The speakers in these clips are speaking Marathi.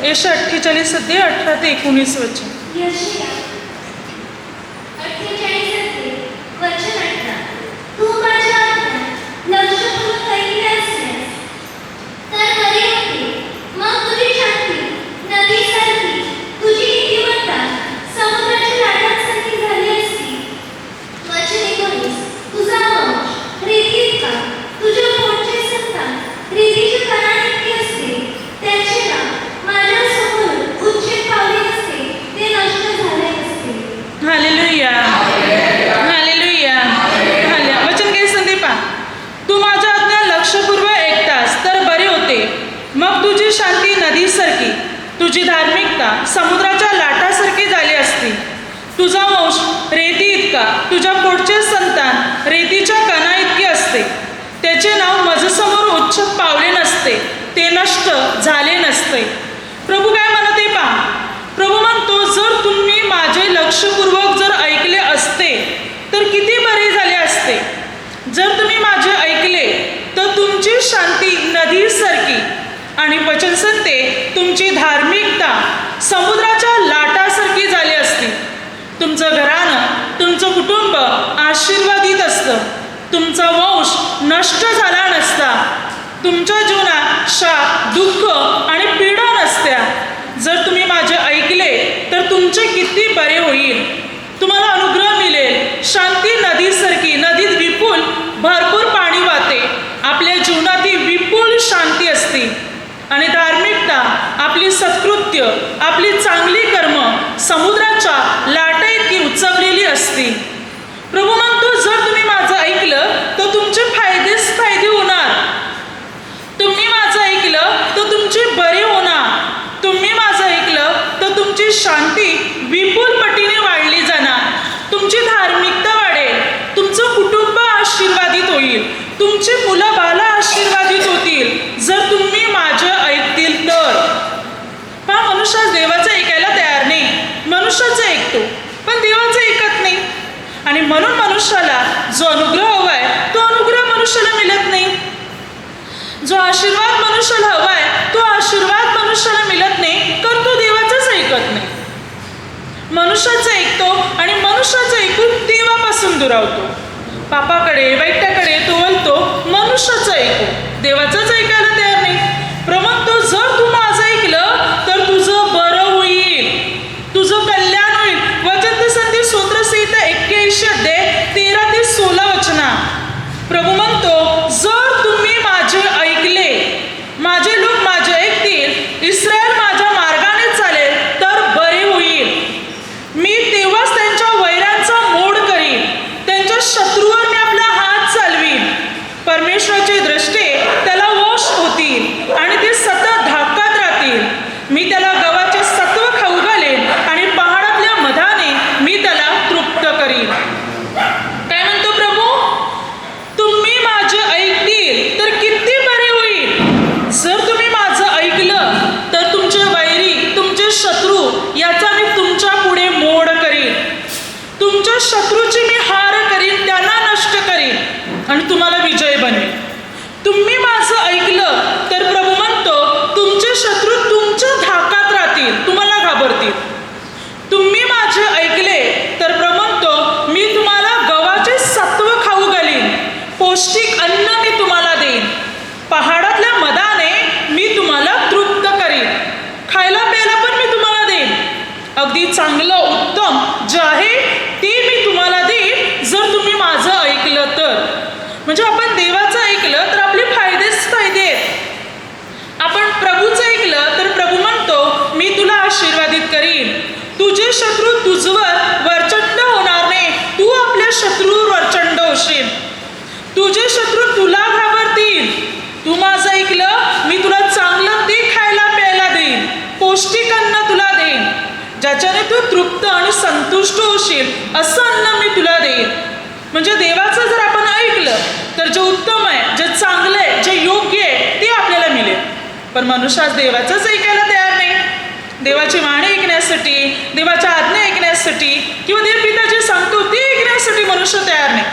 यशया 48 अध्याय 18 ते 19 वचन. यशया 48 वचन 18. तू माझ्या आज्ञा लक्षपूर्वक ऐकल्या असल्यास तर बरे होते. मग तुझी शांती नदीसारखी, तुझी नीतिमत्ता समुद्राच्या लाटांसारखी झाली असती. वचन 19. तुझा वंश रेतीइतका, तुझ्या पोटचे संतान रेतीच्या कणाइतके असते. त्याचे नाव माझ्यासमोर उच्चेत पावले असते, ते नष्ट झाले असते. Hallelujah, hallelujah, hallelujah. वचन काही संधी पहा. तू माझ्या आज्ञा लक्षपूर्वक ऐकतास तर बरे होते. मग तुझी शांती नदीसारखी, तुझी धार्मिकता समुद्राच्या लाटासारखी झाली असती. तुझा वंश रेती इतका, तुझ्या पोटचे संतान रेतीच्या कणा इतके असते. त्याचे नाव माझ्यासमोर उच्च पावले नसते, ते नष्ट झाले नसते. प्रभू काय म्हणते पहा. प्रभू म्हणतो, जर तुम्ही माझे लक्षपूर्वक जर ऐकले असते तर किती बरे झाले असते. जर तुम्ही माझे ऐकले तर तुमची शांती नदीसारखी आणि वचन सांगते तुमची धार्मिकता समुद्राच्या लाटासारखी झाली असती. तुमचं घराणं, तुमचं कुटुंब आशीर्वादित असतं. तुमचा वंश नष्ट झाला नसता. तुमच्या जीवनात शाप, दुःख आणि पीडा नसत्या. जर तुम्ही माझे ऐकले तर तुमचे किती बरे होईल. तुम्हाला अनुग्रह मिळेल. शांती नदीसारखी, नदीत विपुल भरपूर पाणी वाहते. आपल्या जीवनातील विपुल शांती असते. आणि धार्मिकता, आपली सत्कृत्य, आपली चांगली कर्म समुद्राच्या लाटा इतकी उचललेली असते. प्रभू म्हणतो, जर तुम्ही माझं ऐकलं तर तुमचे फायदेच फायदे होणार. तुम्ही माझं ऐकलं तर तुमचे बरे होणार. तुम्ही माझं ऐकलं तर तुमची शांती विपुल पटीने वाढली जाणार. तुमची धार्मिकता वाढेल. तुमचं कुटुंब आशीर्वादित होईल. तुमची मुलं बाला आशीर्वादित होतील जर तुम्ही माझं ऐकतील तर. पहा, मनुष्य देवाचं ऐकायला तयार नाही. मनुष्याचं ऐकतो पण देवाचं ऐकत नाही. आणि म्हणून मनुष्याला जो अनुग्रह हवाय तो अनुग्रह मनुष्याला मिळत नाही. जो आशीर्वाद मनुष्याला हवाय तो आशीर्वाद मनुष्याला मिळत नाही, तर तो देवाचंच ऐकत नाही. मनुष्याचं ऐकतो आणि मनुष्याचं ऐकून देवापासून दुरावतो. पापाकडे, वाईटाकडे तो वळतो. मनुष्याचं ऐकू, देवाचंच ऐकायला तयार नाही. प्रमाण जर तू माझं ऐकलं तर तुझं बरं होईल, तुझं कल्याण होईल. वचन संधी स्तोत्रसंहिता 81 अध्याय 13 ते 16 वचना. प्रभू म्हणतो, जर तुम्ही माझे ऐकले, माझे लोक माझे ऐकतील, इस्रायल माझ्या मार्गाने चालेल तर बरे होईल. मी तेव्हाच त्यांच्या वैरांचा मोड करीन. त्यांच्या शत्रूवर मी आपला हात चालवीन. परमेश्वराची दृष्टी त्याला वश होतील आणि ते सतत धाकत राहतील. मी त्याला गव्हाचे सत्व खाऊ घालेन आणि पहाडातल्या मधाने मी त्याला तृप्त करीन. काय म्हणतो प्रभू? तुम्ही माझे ऐकतील तर किती बरे होईल. जर तुम्ही माझं ऐकलं तर तुमचे वैरी, तुमचे शत्रू याचा मी तुमच्या पुढे मोड करीन. तुमच्या शत्रूची मी हार करीन, त्यांना नष्ट करीन आणि तुम्हाला विजय बनवेन. तुम्ही माझं ऐकलं तर प्रभू म्हणतो, तुमचे शत्रू तुमच्या धाकात राहतील, तुम्हाला घाबरतील. तुम्ही माझे ऐकले तर प्रभू म्हणतो, मी तुम्हाला गव्हाचे सत्व खाऊ घालीन. पौष्टिक अन्न मी तुम्हाला देईन. पहाडातल्या मधाने मी तुम्हाला तृप्त करीन. खायला प्यायला पण मी तुम्हाला देईन. अगदी चांगलं उत्तम जे आहे ते मी तुम्हाला देईन जर तुम्ही माझं ऐकलं तर. म्हणजे आपण देवाचं ऐकलं तर आपले फायदेच फायदे आहेत. आपण प्रभूचं ऐकलं तर प्रभू म्हणतो, मी तुला आशीर्वादित करीन. तुझे शत्रू तुझवर वरचंड होणार नाही, तू आपल्या शत्रूवर वरचंड होशील. तुझे शत्रू तुला घाबरतील. तू माझं ऐकलं, मी तुला चांगलं ते खायला प्यायला देईन. पौष्टिक अन्न तुला देईन, ज्याच्याने तू तृप्त आणि संतुष्ट होशील असं अन्न मी तुला देईन. म्हणजे देवाचं जर आपण ऐकलं तर जे उत्तम आहे, जे चांगलं आहे, जे योग्य आहे ते आपल्याला मिळेल. पण मनुष्य आज देवाचंच ऐकायला तयार नाही. देवाची वाणी ऐकण्यासाठी, देवाच्या आज्ञा ऐकण्यासाठी किंवा देवपिता जे सांगतो ते ऐकण्यासाठी मनुष्य तयार नाही.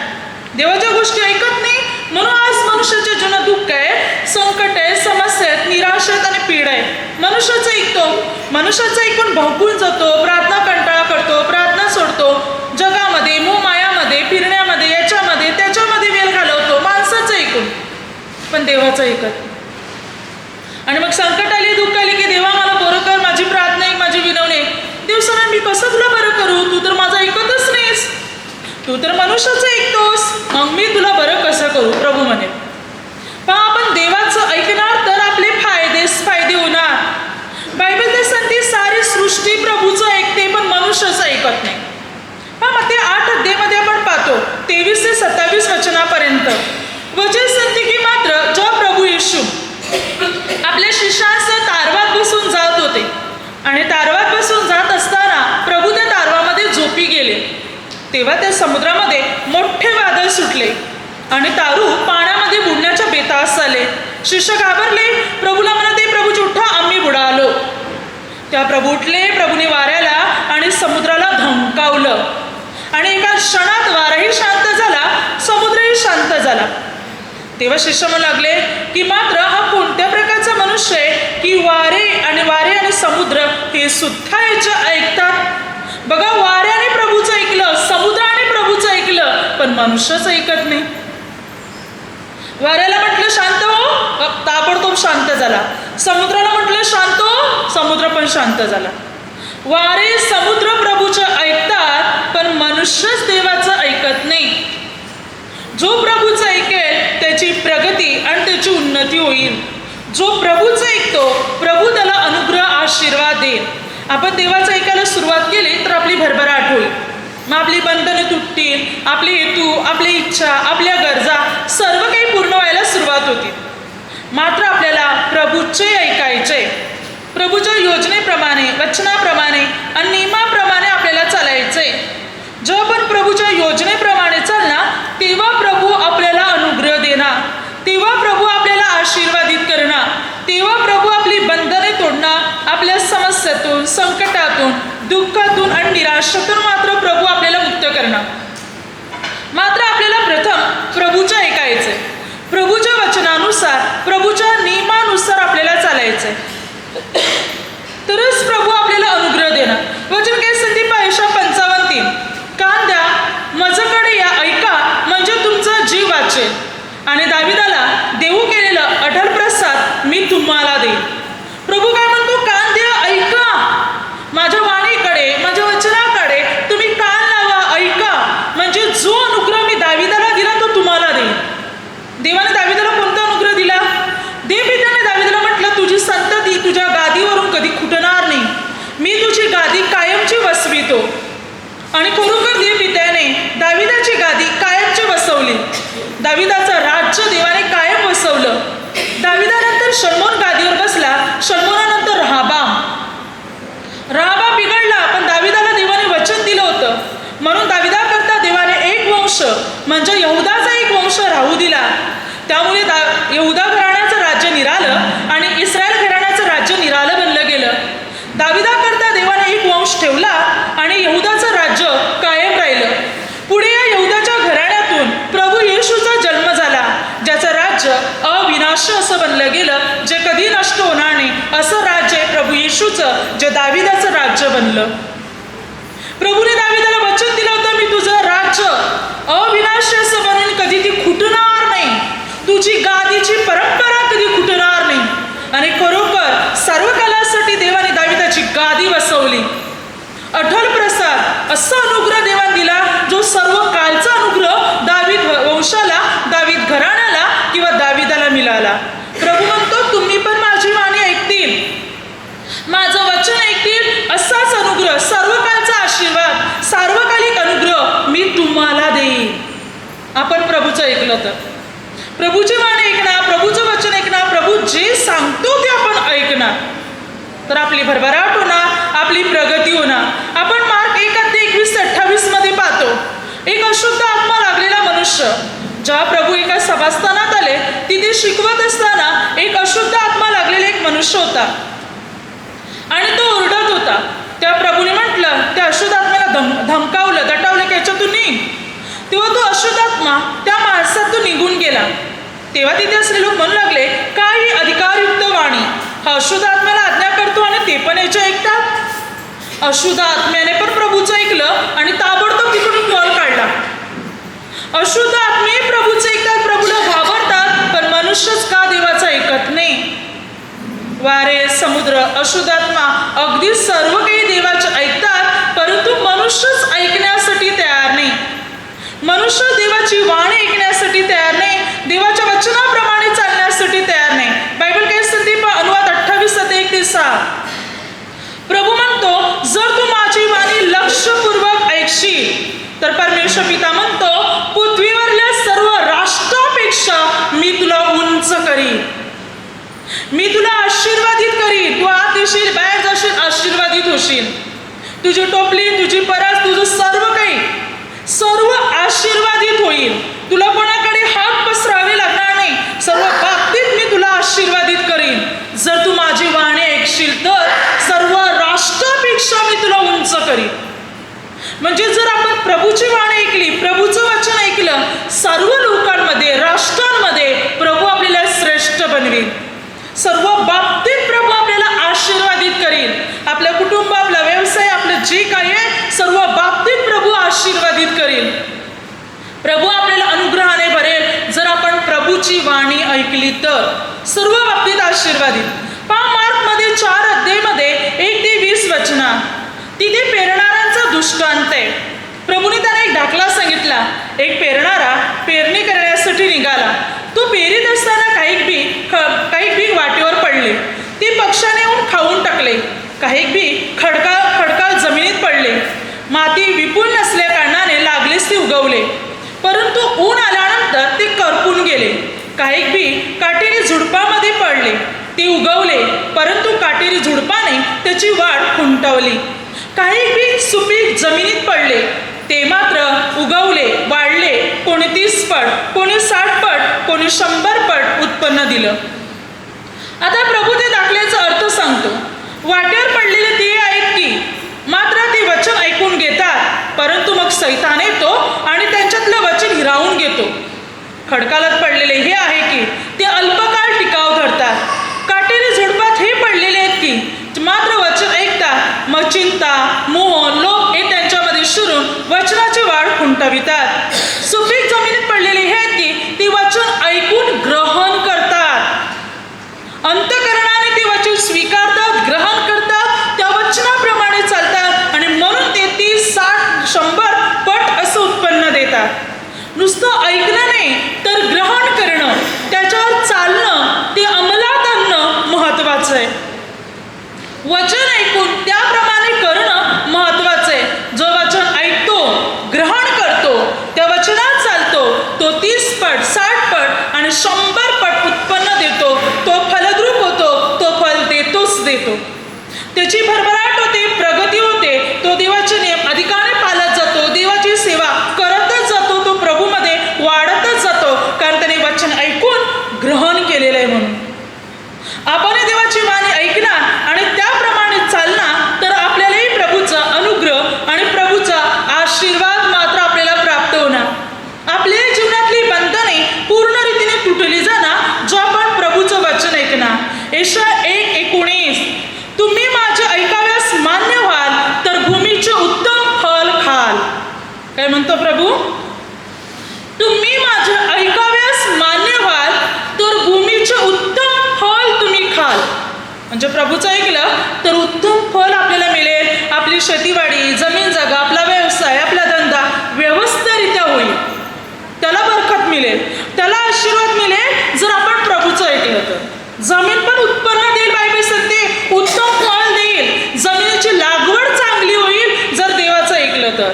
देवाच्या गोष्टी ऐकत नाही. म्हणून आज मनुष्याच्या जीवनात दुःख आहे, संकट आहे, समस्या आहेत, निराशा आहेत आणि पीड आहे. मनुष्याचं ऐकतो, मनुष्याचं ऐकून भडकून जातो, प्रार्थना कंटाळा करतो, प्रार्थना सोडतो, जगामध्ये मोहमायामध्ये फिरण्यामध्ये याच्यामध्ये त्याच्यामध्ये वेळ घालवतो माणसाचं ऐकून, पण देवाचं ऐकत नाही. आणि मग संकट आली, दुःख आली की देवा मला बरं कर, माझी प्रार्थना एक, माझी विनवणी आहे. देव सांगा मी कसं तुला बरं करू, तू तर माझं ऐकतच नाहीस, तू तर मनुष्याचं ऐकतोस, मग मी तुला बरं कसं करू. प्रभू म्हणे पहा आपण देवाचं ऐकणार तर आपले फायदे होणार. बायबल तर सांगते सारी सृष्टी प्रभूचं ऐकते पण मनुष्याचं ऐकत नाही. पहा मग ते 8 अध्यायामध्ये आपण पाहतो 23 ते 27 वचनापर्यंत वचन सांगते की मात्र जेव्हा प्रभू येशू आपल्या शिष्यासह तारवात बसून जात होते आणि तारवात बसून जात असताना प्रभू त्या तारवामध्ये झोपी गेले, तेव्हा त्या समुद्रामध्ये मोठे वादळ सुटले आणि तारू पाण्यामध्ये बुडण्याच्या बेतास आले. शिष्य घाबरले, प्रभूला म्हणते प्रभूजी उठा, आम्ही बुडालो. तेव्हा प्रभू उठले, प्रभूने वाऱ्याला आणि समुद्राला धमकावलं आणि एका क्षणात वाराही शांत झाला, समुद्रही शांत झाला. तेव्हा शिष्य म्हणू लागले की मात्र हा कोणत्या प्रकारचा मनुष्य आहे की वारे आणि समुद्र हे सुद्धा याचं ऐकतात. बघा, वाऱ्याने प्रभूचं ऐकलं, समुद्राने प्रभूचं ऐकलं, पण मनुष्यच ऐकत नाही. वाऱ्याला म्हटलं शांत हो, ताबडतोब शांत झाला. समुद्राला म्हटलं शांत हो, समुद्र पण शांत झाला. वारे समुद्र प्रभूचं ऐकतात पण मनुष्यच देवाचं ऐकत नाही. जो प्रभूचं ऐकेल त्याची प्रगती आणि त्याची उन्नती होईल. जो प्रभूचं ऐकतो प्रभू त्याला अनुग्रह आशीर्वाद देईल. आपण देवाचं ऐकायला सुरुवात केली तर आपली भरभराट होईल. मग आपली बंधनं तुटतील, आपले हेतू, आपली इच्छा, आपल्या गरजा सर्व काही पूर्ण व्हायला सुरुवात होती. मात्र आपल्याला प्रभूचे ऐकायचे, प्रभूच्या योजनेप्रमाणे, वचनाप्रमाणे आणि नियमाप्रमाणे आपल्याला चालायचे. जेव्हा आपण प्रभूच्या योजनेप्रमाणे चालणार तेव्हा प्रभू आपल्याला अनुग्रह देणार, तेव्हा प्रभू आपल्याला आशीर्वादित करणार, तेव्हा प्रभू आपली बंधने तोडणार. आपल्या समस्यातून, संकटातून, दुःखातून आणि निराशेतून मात्र प्रभू आपल्याला मुक्त करणार. मात्र आपल्याला प्रथम प्रभूचं ऐकायचंय, प्रभूच्या वचनानुसार, प्रभूच्या नियमानुसार आपल्याला चालायचंय, तरच प्रभू आपल्याला अनुग्रह देणार. वचन काय सांगते पहा, यशा 55:3 कान द्या, माझ्याकडे या, ऐका म्हणजे तुमचा जीव वाचेल आणि दाविदाला देऊ केलेलं अढळ प्रसाद मी तुम्हाला देईन. प्रभू काय म्हणतो, कान द्या, ऐका, माझ्या वाणीकडे, माझ्या वचनाकडे तुम्ही कान लावा, ऐका, म्हणजे जो अनुग्रह मी दाविदाला दिला तो तुम्हाला देईन. देवाने दाविदाला कोणता अनुग्रह दिला? देवपित्याने दाविदाला म्हटलं तुझी संतती तुझ्या गादीवरून कधी खुटणार नाही, मी तुझी गादी कायमची वसवितो. आणि खरोखर देवपित्याने दाविदाची गादी कायमची बसवली. दाविदाचं राज्य देवाने कायम बसवलं. दाविदानंतर शल्मोन गादीवर बसला, शल्मोनानंतर राहाबा बिघडला, पण दाविदाला देवाने वचन दिलं होतं म्हणून दाविदाकरता देवाने एक वंश म्हणजे यहुदाचा एक वंश राहू दिला. त्यामुळे यहुदा घराण्याचं राज्य निरालं आणि इस्रायल घराण्याचं राज्य निरालं बनलं गेलं. दाविदाकरता देवाने एक वंश ठेवला आणि यहुदाचं राज्य कायम राहिलं. पुढे या यहुदाच्या घराण्यातून प्रभू येशूचा जन्म झाला, ज्याचं राज्य अविनाशी असं बनलं गेलं, जे कधी नष्ट होणार नाही असं राज्य आहे प्रभू येशूचं, जे दाविदाचं राज्य बनलं. प्रभूने दाविदाला वचन दिलं होतं मी तुझं राज्य अविनाशी असं बनवून कधी ती खुटणार नाही, तुझी गादीची परंपरा कधी खुटणार नाही. आणि खरोखर सर्व कालासाठी देवाने दाविदाची गादी बसवली. अढळ प्रसाद असा अनुग्रह देवाने दिला जो सर्व कालचा अनुग्रह दावीद वंशाला, दावीद घराण्याला किंवा दाविदाला मिळाला. प्रभू म्हणतो तुम्ही पण माझी वाणी ऐकतील, माझं वचन ऐकतील, असाच अनुग्रह, सर्व कालचा आशीर्वाद, सार्वकालिक अनुग्रह मी तुम्हाला देईन. आपण प्रभूचं ऐकलं तर, प्रभूची वाणी ऐकणार, प्रभूचं वचन ऐकणार, प्रभू जे सांगतो ते आपण ऐकणार, तर आपली भरभराट होणार, आपली प्रगती होणार. आपण मार्क 1:21-28 मध्ये पाहतो, एक अशुद्ध आत्मा लागलेला मनुष्य. जेव्हा प्रभू एका सभास्थानात आले, तिथे शिकवत असताना एक अशुद्ध आत्मा लागलेला एक मनुष्य होता आणि तो ओरडत होता. त्या प्रभूने म्हटलं, त्या अशुद्ध आत्म्याला धमकावलं, दटावलं की याच्यातून निघ. तेव्हा तो अशुद्ध आत्मा त्या माणसातून निघून गेला. तेव्हा तिथे असलेले लोक म्हणू लागले, काही अधिकारयुक्त वाणी, हा अशुद्ध आत्म्याला आज्ञा करतो आणि ते पण याचे ऐकतात. अशुद्ध आत्म्याने पण प्रभूचं ऐकलं आणि ताबडतोब तिकडून पळ काढला. अशुद्ध आत्मे प्रभूचं ऐकतात, प्रभूला घाबरतात, पण मनुष्यच का देवाचं ऐकत नाही? वारे, समुद्र, अशुद्ध आत्मा अगदी सर्व काही देवाचे ऐकतात, परंतु मनुष्यच ऐकण्यासाठी तयार नाही. मनुष्य देवाची वाणी ऐकण्यासाठी तयार नाही, देवाच्या वचनाप्रमाणे चालण्यासाठी तयार नाही. बायबल काय सांगते? अनुवाद 28:1-6. प्रभू म्हणतो, जर तू माझी वाणी लक्षपूर्वक ऐकशील तर परमेश्वर पिता म्हणतो, पृथ्वीवरल्या सर्व राष्ट्रापेक्षा मी तुला उंच करीन, मी तुला आशीर्वादित करीन. तू आत येशील, बाहेर जाशील, आशीर्वादित होशील. तुझी टोपली, तुझी परस, तुझं सर्व काही सर्व आशीर्वादित होईल. तुला कोणाकडे हात पसरावे लागणार नाही. सर्व बाबतीत मी तुला आशीर्वादित करीन. जर तू माझी वाणी ऐकशील तर सर्व राष्ट्रापेक्षा मी तुला उंच करीन. म्हणजे जर आपण प्रभूची वाणी ऐकली, प्रभूचं वचन ऐकलं, सर्व लोकांमध्ये, राष्ट्रांमध्ये प्रभू आपल्याला श्रेष्ठ बनवेल. सर्व बाबतीत प्रभू आपल्याला आशीर्वादित करील. आपल्या कुटुंब, आपला व्यवसाय, आपलं जे काही आहे, सर्व बाबतीत प्रभू आशीर्वादित करील. प्रभू आपल्याला अनुग्रहाने भरेल जर आपण प्रभूची वाणी ऐकली तर. सर्व बाबतीत आशीर्वादित. पहा, मार्कमध्ये 4 अध्यायामध्ये 1-20 वचना तिथे पेरणाऱ्यांचा दृष्टांत आहे. प्रभूने त्यांना एक दाखला सांगितला. एक पेरणारा पेरणी करण्यासाठी निघाला. तो पेरीत असताना काही बी वाटेवर पडले. ते पक्ष्याने येऊन खाऊन टाकले. काही बी खडकाळ जमिनीत पडले. माती विपुल नसल्या कारणाने लागलेच ते उगवले, परंतु ऊन आल्यानंतर ते करपून गेले. काही बी काटेरी झुडपामध्ये पडले. ते उगवले, परंतु काटेरी झुडपाने त्याची वाढ खुंटवली. काही बी सुपीक जमिनीत पडले. ते मात्र उगवले, वाढले. कोणी 30 पट, कोणी 60 पट, कोणी 100 पट उत्पन्न दिलं. आता प्रभू ते दाखल्याचा अर्थ सांगतो. वाटेवर पडलेले ते आहेत की मात्र ते वचन ऐकून घेतात, परंतु मग सैतान येतो आणि त्यांच्यातलं वचन हिरावून घेतो. खडकालात पडलेले हे आहे की ते अल्पकाळ टिकाव धरतात. काटेरी झुडपात हे पडलेले आहेत की मात्र वचन ऐकतात, मग चिंता, मोह, लोभ हे त्यांच्यामध्ये शिरून वचनाची वाढ खुंटवितात. सुपीक जमिनीत पडलेले हे आहेत की ते वचन ऐकून ग्रहण करतात, अंतःकरणाने ते वचन स्वीकारतात, ग्रहण करतात, त्या वचनाप्रमाणे चालतात आणि म्हणून ते 30, 60, 100 पट असं उत्पन्न देतात. नुसतं ऐकणं नाही तर ग्रहण करणं, त्याच्यावर चालणं, ते अंमलात आणणं महत्त्वाचं आहे. वचन ऐकून त्याप्रमाणे करणं महत्त्वाचं आहे. जो वचन ऐकतो, ग्रहण करतो, त्या वचनात चालतो, तो 30 पट, 60 पट आणि 100 पट उत्पन्न देतो. तो फलद्रूप होतो, तो फल देतो. त्याची भरभराट होते, प्रगती होते. तो देवाचे नियम अधिकाने पाळत जातो, देवाची सेवा करतच जातो, तो प्रभूमध्ये वाढतच जातो, कारण त्याने वचन ऐकून ग्रहण केलेलं आहे. म्हणून आपण देवाची वाणी ऐकणार आणि त्याप्रमाणे चालणार तर आपल्यालाही प्रभूचा अनुग्रह आणि प्रभूचा आशीर्वाद मात्र आपल्याला प्राप्त होणार. आपल्या जीवनातली बंधने पूर्ण रीतीने तुटली जाणार जो आपण प्रभूचं वचन ऐकणार. यशाया 1:19, तुम्ही माझे ऐकाव्यास मान्य व्हाल तर भूमीचे उत्तम फल खाल. काय म्हणतो प्रभू? तुम्ही माझे ऐकाव्यास मान्य व्हाल तर भूमीचे उत्तम फल तुम्ही खाल. म्हणजे प्रभूचं ऐकलं तर उत्तम फल आपल्याला मिळेल. आपली शेतीवाडी, जमीन जागा, आपला व्यवसाय, आपला धंदा व्यवस्थितरित्या होईल. त्याला बरकत मिळेल, त्याला आशीर्वाद मिळेल जर आपण प्रभूचं ऐकलं तर. जमीन पण उत्पन्न देईल. बायबल सांगते उत्तम फळ देईल. जमिनीची लागवड चांगली होईल जर देवाचं ऐकलं तर.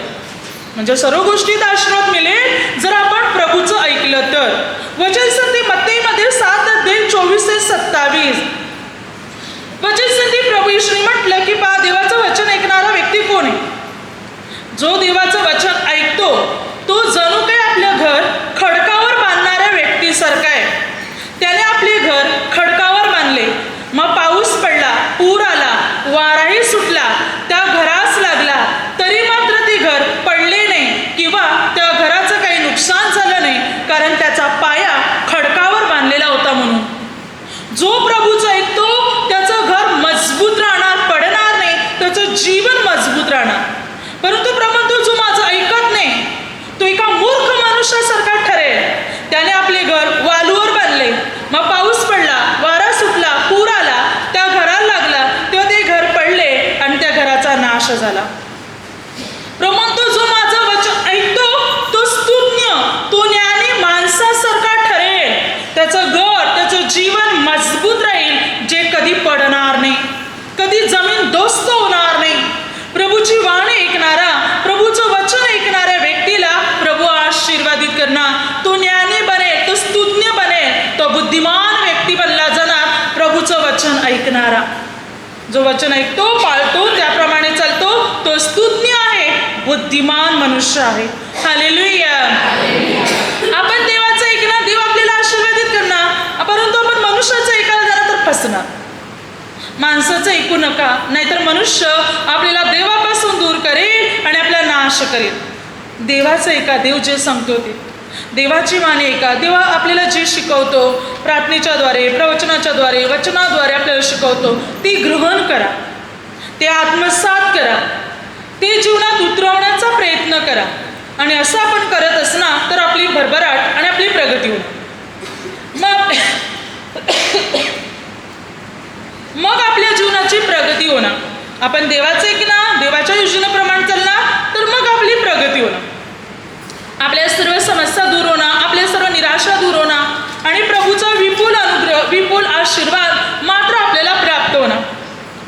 म्हणजे सर्व गोष्टीत आशीर्वाद मिळेल जर आपण प्रभूचं ऐकलं तर. वचन सांगते मत्तेमध्ये 7:24-27 वचन सांगते प्रभू येशूने म्हटलं की पहा, देवाचं वचन ऐकणारा व्यक्ती कोण आहे? जो देवाचं वचन ऐकतो तो जणू काही आपलं घर खडकावर बांधणाऱ्या व्यक्तीसारखा आहे. त्याने आपले घर खडकावर बांधले. मग पाऊस पडला, पूर आला, वाराही सुटला, त्या घरास लागला तरी मात्र ते घर पडले नाही किंवा त्या घराचं काही नुकसान जीवन मजबूत राहील, जे कधी पडणार नाही, कधी जमीन दोस्त होणार नाही. प्रभूची वाणी ऐकणारा, प्रभूचं वचन ऐकणाऱ्या व्यक्तीला प्रभू आशीर्वादित करणार. तो ज्ञानी बनेल, तो स्तुज्ञ बनेल, तो बुद्धिमान व्यक्ती बनला जाणार प्रभूचं वचन ऐकणारा. जो वचन ऐकतो, पाळतो, त्याप्रमाणे चालतो, तो स्तुज्ञ आहे, बुद्धिमान मनुष्य आहे. हालेलुया. आपण देवाचं ऐकणार, देव आपल्याला आशीर्वादित करणार, परंतु आपण मनुष्याचं ऐकायला जाणार तर फसणार. माणसाचं ऐकू नका, नाहीतर मनुष्य आपल्याला देवापासून दूर करेल आणि आपला नाश करेल. देवाचं ऐका, देव जे सांगतो ते. देवाची वाणी ऐका. देवा आपल्याला जे शिकवतो, प्रार्थनेच्या द्वारे, प्रवचनाच्या द्वारे, वचनाद्वारे आपल्याला शिकवतो, ती ग्रहण करा, ते आत्मसात करा, ते जीवनात उतरवण्याचा प्रयत्न करा. आणि असं आपण करत असणार तर आपली भरभराट आणि आपली प्रगती होईल. मग आपल्या जीवनाची प्रगती होणार. आपण देवाचं ऐकणार, देवाच्या योजनेप्रमाणे चालणार, तर मग आपली प्रगती होणार. आपल्या सर्व समस्या दूर होणार, आपल्या सर्व निराशा दूर होणार आणि प्रभूचा विपुल अनुग्रह, विपुल आशीर्वाद मात्र आपल्याला प्राप्त होणार.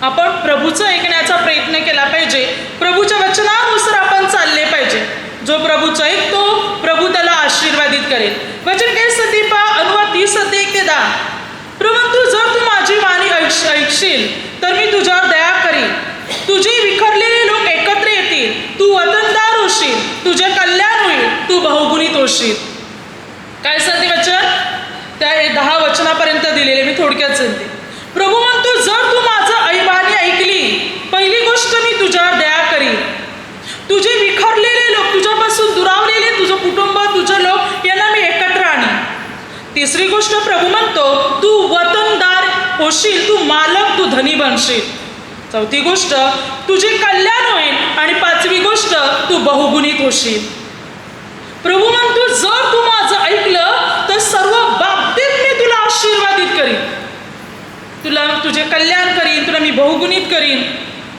आपण प्रभूचं ऐकण्याचा प्रयत्न केला पाहिजे. प्रभूच्या वचनानुसार आपण चालले पाहिजे. जो प्रभूचं ऐकतो, प्रभू त्याला आशीर्वादित करेल. वचन काय सती पहा, अनुवाद 30:1-10. परंतु जर तू माझी वाणी ऐकशील तर मी तुझ्यावर दया करीन. तुझे विखरलेले लोक एकत्र येतील, तू वतनदार होशील, तुझे कल्याण होईल, तू बहुगुणित होशील. काय सांगते वचन? त्या 10 वचनापर्यंत दिलेले मी थोडक्यात सांगते. प्रभू म्हणतो, जर तू माझं वाणी ऐकली, पहिली गोष्ट मी तुझ्यावर दया करीन. तुझे विखरलेले लोक, तुझ्यापासून दुरावलेले तुझं कुटुंब, तुझं लोक यांना मी एकत्र आणीन. तिसरी गोष्ट प्रभू म्हणतो, तू वतनदार होशील, तू मालक, तू धनी बनशील. चौथी गोष्ट, तुझे कल्याण होईल. आणि 5वी गोष्ट, तू बहुगुणित होशील. प्रभू म्हणतो, जर तू माझं ऐकलं तर सर्व बाबतीत मी तुला आशीर्वादित करीन, तुला तुझे कल्याण करीन, तुला मी बहुगुणित करीन,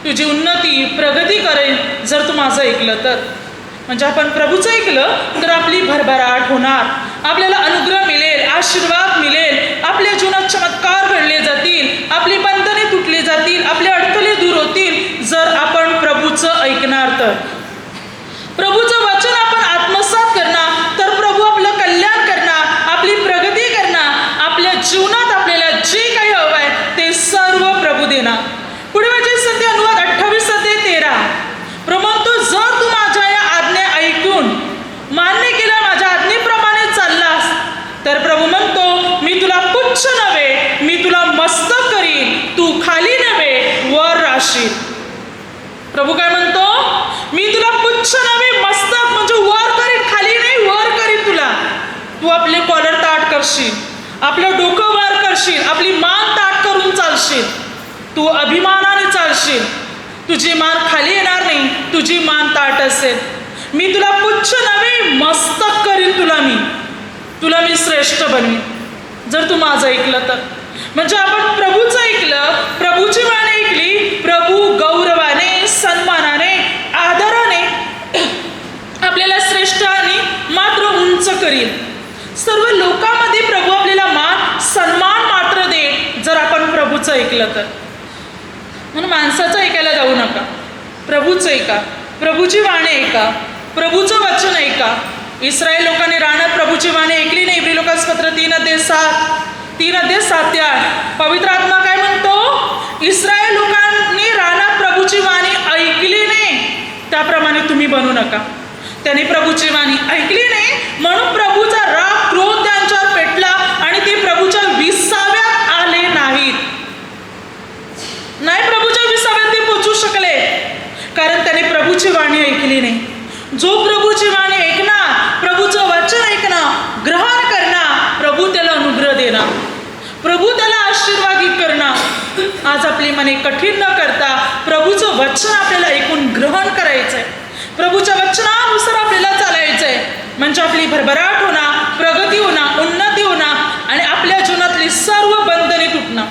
तुझी उन्नती, प्रगती करेन, जर तू माझं ऐकलं तर. म्हणजे आपण प्रभूचं ऐकलं तर आपली भरभराट होणार, आपल्याला अनुग्रह मिळेल, आशीर्वाद मिळेल, आपल्या जीवनात चमत्कार घडले जातील, आपली बंधने तुटली जातील, आपले अडथळे दूर होतील, जर आपण प्रभूचं ऐकणार तर. प्रभूचं वचन आपण आत्मसात करणार तर प्रभू आपलं कल्याण करणार, आपली प्रगती करणार, आपल्या जीवनात आपल्याला जे काही हवं आहे ते सर्व प्रभू देणार. पुढे वचन संधी अनुवाद 28:13. प्रमाणतो, जर तू माझ्या या आज्ञा ऐकून मान्य केलं, माझ्या आज्ञेप्रमाणे चाललास, तर प्रभू म्हणतो, मी तुला पुच्छ नव्हे, मी तुला मस्तक करीन, तू खाली नव्हे वर राहशील. प्रभू काय म्हणतो? मी तुला पुच्छ नव्हे, मस्तक म्हणजे वर करीन, खाली नाही, वर करीन तुला. तू आपले कॉलर ताट करशील, आपलं डोकं वर करशील, आपली मान ताट करून चालशील, तू अभिमानाने चालशील, तुझी मान खाली येणार नाही, तुझी मान ताट असेल. मी तुला पुच्छ नव्हे, मस्तक करीन तुला मी श्रेष्ठ बनवीन, जर तू माझं ऐकलं तर. म्हणजे आपण प्रभूचं ऐकलं, प्रभूची वाणी ऐकली, प्रभू गौरवाने, सन्मानाने, आदराने आपल्याला श्रेष्ठ आणि मात्र उंच करील. सर्व लोकांमध्ये प्रभू आपल्याला मान, सन्मान मात्र देईल, जर आपण प्रभूचं ऐकलं तर. म्हणून माणसाचं ऐकायला जाऊ नका, प्रभूचं ऐका, प्रभूची वाणी ऐका, प्रभूचं वचन ऐका. इस्रायल लोकांनी रानात प्रभूची वाणी ऐकली नाही. इब्री लोकांपत्र 3:7-8 पवित्र आत्मा काय म्हणतो? इस्रायल लोकांनी रानात प्रभूची वाणी ऐकली नाही, त्याप्रमाणे तुम्ही बनू नका. त्यांनी प्रभूची वाणी ऐकली नाही म्हणून प्रभूचा राग, क्रोध त्यांच्यावर पेटला आणि ते प्रभूच्या विसाव्यात आले नाहीत. नाही प्रभूच्या विसाव्यात ते पोचू शकले, कारण त्याने प्रभूची वाणी ऐकली नाही. जो प्रभूची वाणी ऐकणार, प्रभूचं वचन ऐकणार, ग्रहण करणार, प्रभू त्याला अनुग्रह देणार, प्रभू त्याला आशीर्वादित करणार. आज आपली मने कठीण न करता प्रभूचं वचन आपल्याला ऐकून ग्रहण करायचंय, प्रभूच्या वचनानुसार आपल्याला चालायचंय. म्हणजे आपली भरभराट होणार, प्रगती होणार, उन्नती होणार आणि आपल्या जीवनातली सर्व बंधने तुटणार,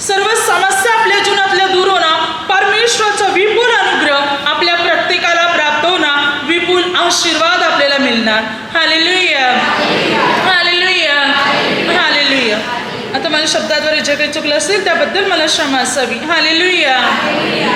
सर्व समस्या आपल्या जीवनातल्या दूर होणार. परमेश्वराचा विपुल अनुग्रह आपल्या प्रत्येकाला प्राप्त होणार, विपुल आशीर्वाद आपल्याला मिळणार. Hallelujah, hallelujah, hallelujah. आता माझ्या शब्दाद्वारे जे काही चुकलं असेल त्याबद्दल मला क्षमा असावी. हालेलुया. हालेलुया.